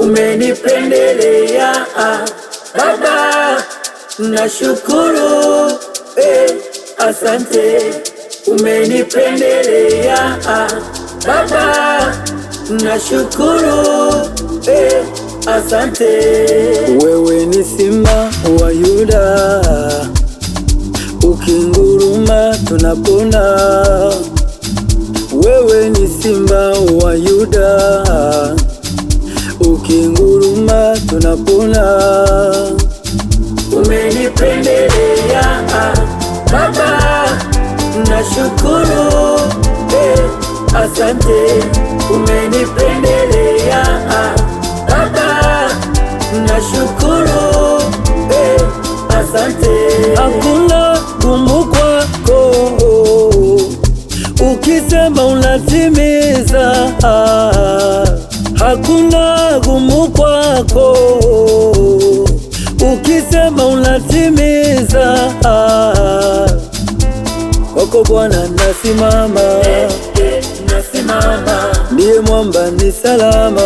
umenipendelea Baba, nashukuru asante. Umenipendelea Baba, nashukuru asante. Wewe ni simba wa Yuda, ukinguruma tunapona. Wewe ni simba wa Yuda, ukinguruma tunapona. Umenipendelea Baba, nashukuru asante. Umenipendelea Baba, nashukuru asante. Hakuna gumu kwako, ukisema unatimiza. Hakuna gumu kwako, ukisema unatimiza. Kwako Bwana nasimama, nasimama. Ndiye mwamba ni salama,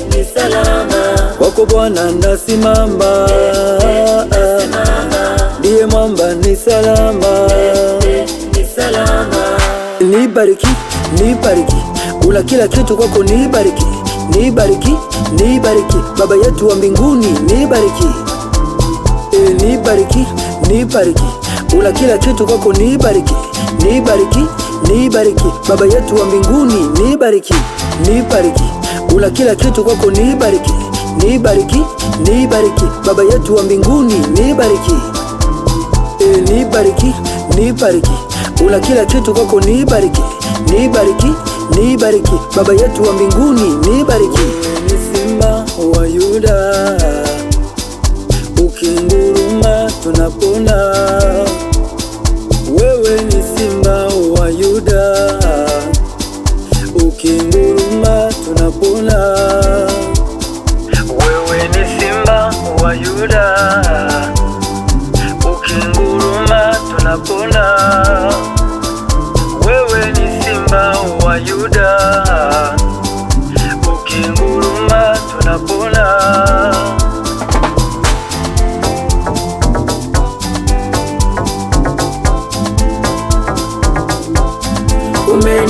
ni salama. Kwako Bwana nasimama, ndiye mwamba ni salama, ni salama. Nibariki, nibariki, kula kila kitu kwako. Nibariki, nibariki, nibariki, Baba yetu wa mbinguni. Nibariki, nibariki, nibariki, kula kila kitu kwako. Nibariki, nibariki, nibariki, Baba yetu wa mbinguni. Nibariki, nibariki, kula kila kitu kwako. Nibariki, nibariki, nibariki, Baba yetu wa mbinguni. Nibariki, nibariki, nibariki, kula kila kitu kwako. Nibariki, nibariki, nibariki, Baba yetu wa mbinguni. Nibariki. Ni simba wa Yuda, ukinguruma tunapona. Wewe ni simba wa Yuda, ukinguruma tunapona. Wewe ni simba wa Yuda, ukinguruma tunapona. Wewe ni simba wa Yuda, ukinguruma tunapona.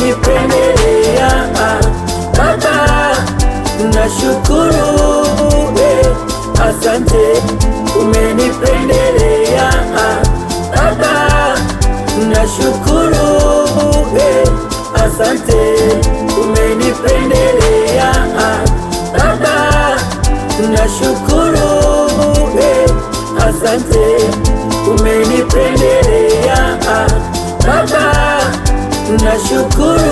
Umenipendelea Baba, nashukuru asante. Umenipendelea Baba, nashukuru asante. Umenipendelea Baba, nashukuru asante. Umenipendelea Baba, nashukuru